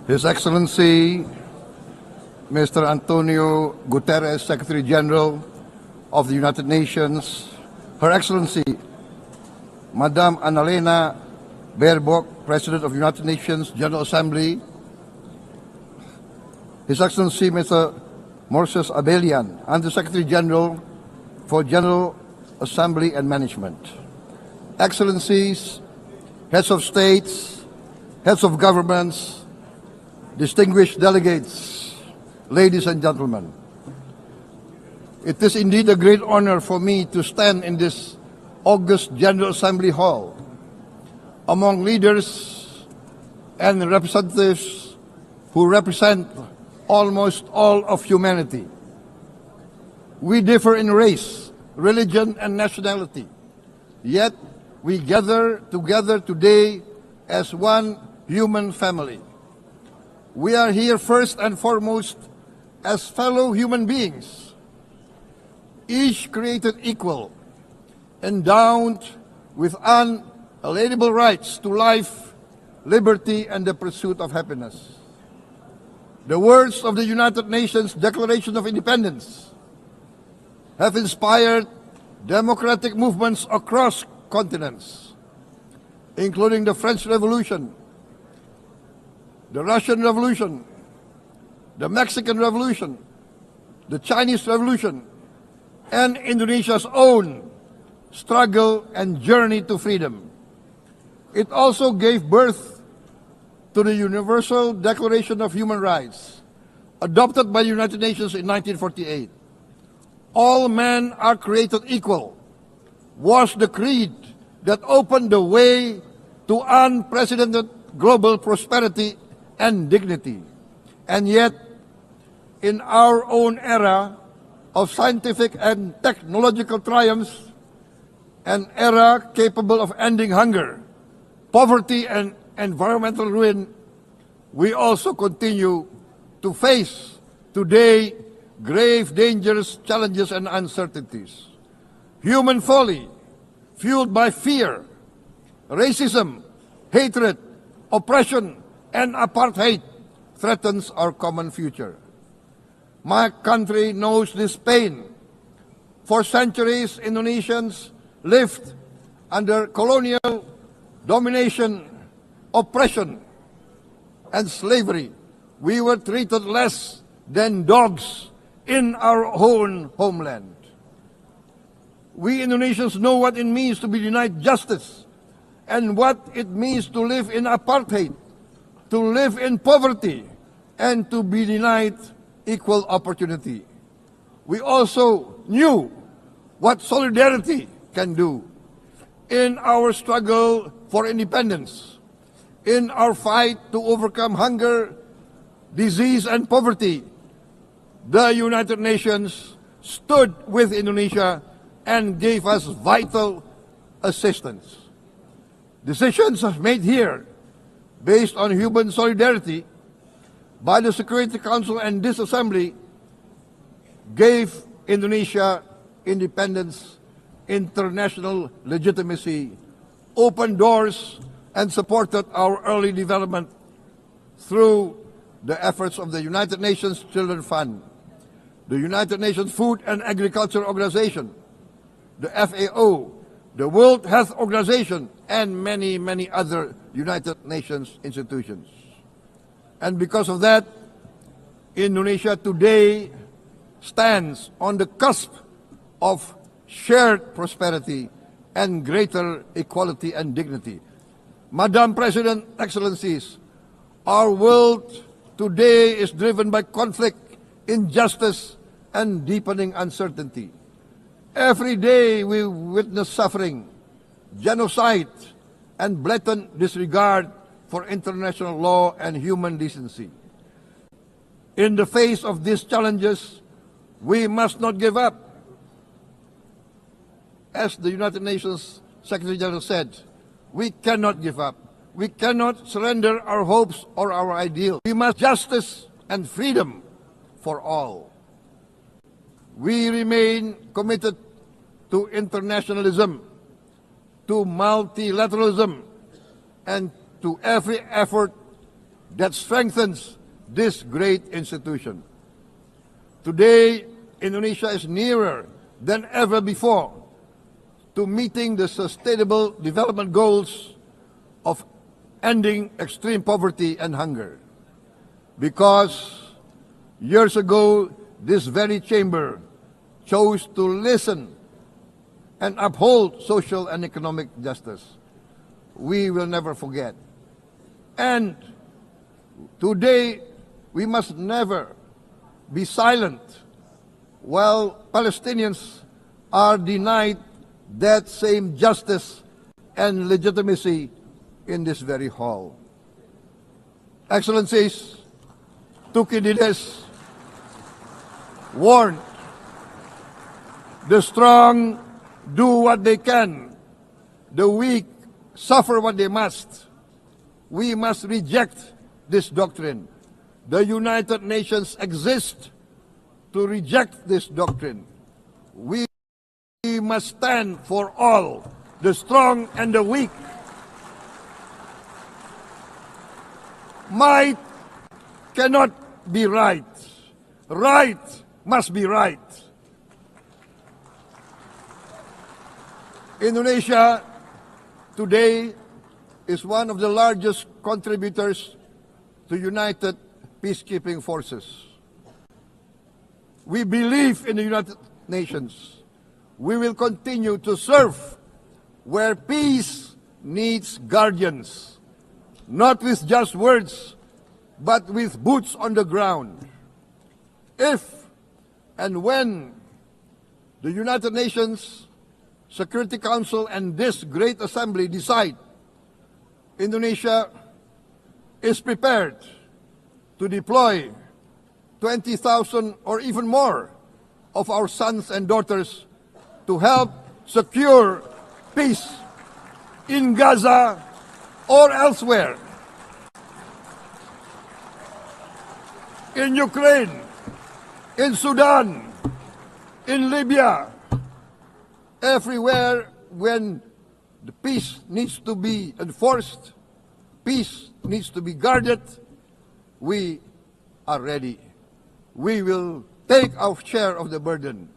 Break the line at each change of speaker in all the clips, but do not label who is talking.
His Excellency, Mr. Antonio Guterres, Secretary General of the United Nations, Her Excellency, Madam Annalena Baerbock, President of the United Nations General Assembly, His Excellency, Mr. Moses Abelian, Under-Secretary General for General Assembly and Management, Excellencies, Heads of States, Heads of Governments, distinguished delegates, ladies and gentlemen. It is indeed a great honor for me to stand in this august General Assembly Hall among leaders and representatives who represent almost all of humanity. We differ in race, religion, and nationality, yet we gather together today as one human family. We are here first and foremost as fellow human beings, each created equal, endowed with unalienable rights to life, liberty, and the pursuit of happiness. The words of the United Nations Declaration of Independence have inspired democratic movements across continents, including the French Revolution, the Russian Revolution, the Mexican Revolution, the Chinese Revolution, and Indonesia's own struggle and journey to freedom. It also gave birth to the Universal Declaration of Human Rights, adopted by the United Nations in 1948. All men are created equal was the creed that opened the way to unprecedented global prosperity and dignity. And yet, in our own era of scientific and technological triumphs, an era capable of ending hunger, poverty, and environmental ruin, we also continue to face today grave dangers, challenges, and uncertainties. Human folly, fueled by fear, racism, hatred, oppression, and apartheid, threatens our common future. My country knows this pain. For centuries, Indonesians lived under colonial domination, oppression, and slavery. We were treated less than dogs in our own homeland. We Indonesians know what it means to be denied justice and what it means to live in apartheid, to live in poverty, and to be denied equal opportunity. We also knew what solidarity can do in our struggle for independence, in our fight to overcome hunger, disease, and poverty. The United Nations stood with Indonesia and gave us vital assistance. Decisions made here based on human solidarity by the Security Council and this Assembly gave Indonesia independence, international legitimacy, opened doors, and supported our early development through the efforts of the United Nations Children Fund, the United Nations Food and Agriculture Organization, the FAO, the World Health Organization, and many, many other United Nations institutions. And because of that, Indonesia today stands on the cusp of shared prosperity and greater equality and dignity. Madam President, Excellencies, our world today is driven by conflict, injustice, and deepening uncertainty. Every day we witness suffering, genocide, and blatant disregard for international law and human decency. In the face of these challenges, we must not give up. As the United Nations Secretary General said, we cannot give up. We cannot surrender our hopes or our ideals. We must justice and freedom for all. We remain committed to internationalism, to multilateralism, and to every effort that strengthens this great institution. Today, Indonesia is nearer than ever before to meeting the sustainable development goals of ending extreme poverty and hunger. Because years ago, this very chamber chose to listen and uphold social and economic justice. We will never forget. And today, we must never be silent while Palestinians are denied that same justice and legitimacy in this very hall. Excellencies, Thucydides warned, the strong do what they can, the weak suffer what they must. We must reject this doctrine. The United Nations exist to reject this doctrine. We must stand for all, the strong and the weak. Might cannot be right. Right must be right. Indonesia today is one of the largest contributors to United Peacekeeping Forces. We believe in the United Nations. We will continue to serve where peace needs guardians, not with just words, but with boots on the ground. If and when the United Nations Security Council and this great assembly decide Indonesia is prepared to deploy 20,000 or even more of our sons and daughters to help secure peace in Gaza or elsewhere, in Ukraine, in Sudan, in Libya, everywhere when the peace needs to be enforced, peace needs to be guarded, we are ready. We will take our share of the burden,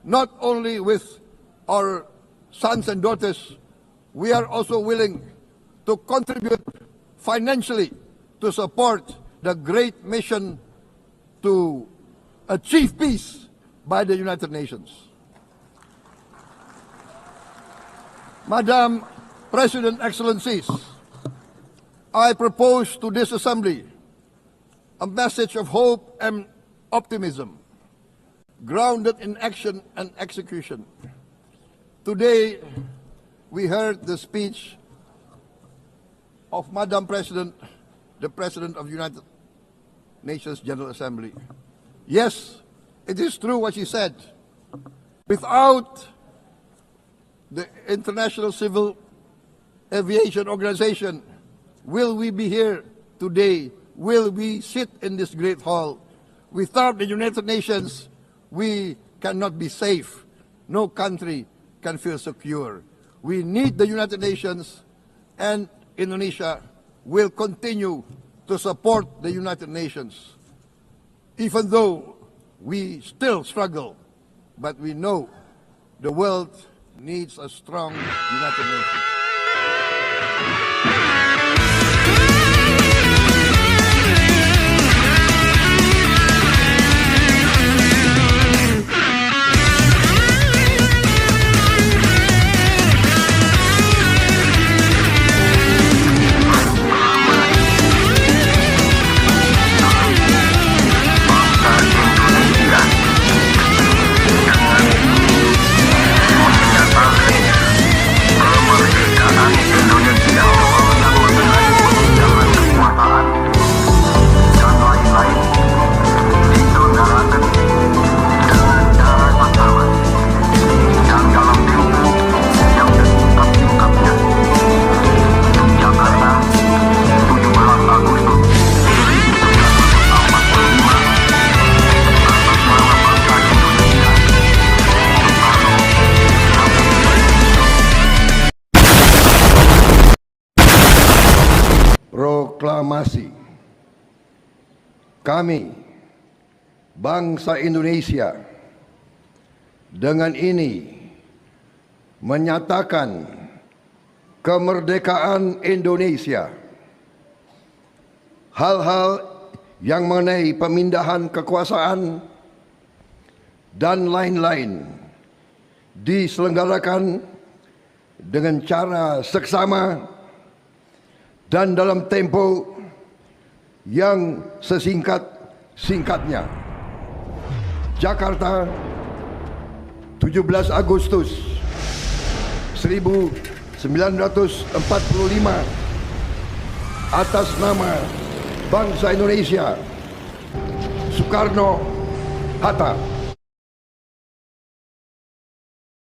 not only with our sons and daughters, we are also willing to contribute financially to support the great mission to achieve peace by the United Nations. Madam President, Excellencies, I propose to this Assembly a message of hope and optimism, grounded in action and execution. Today, we heard the speech of Madam President, the President of the United Nations General Assembly. Yes, it is true what she said. Without the International Civil Aviation Organization, will we be here today? Will we sit in this great hall? Without the United Nations, we cannot be safe. No country can feel secure. We need the United Nations, and Indonesia will continue to support the United Nations, even though we still struggle. But we know the world needs a strong United Nations. Proklamasi Kami, bangsa Indonesia, dengan ini menyatakan kemerdekaan Indonesia. Hal-hal yang mengenai pemindahan kekuasaan dan lain-lain diselenggarakan dengan cara seksama dan dalam tempo yang sesingkat-singkatnya. Jakarta, 17 Agustus 1945, atas nama bangsa Indonesia, Soekarno-Hatta.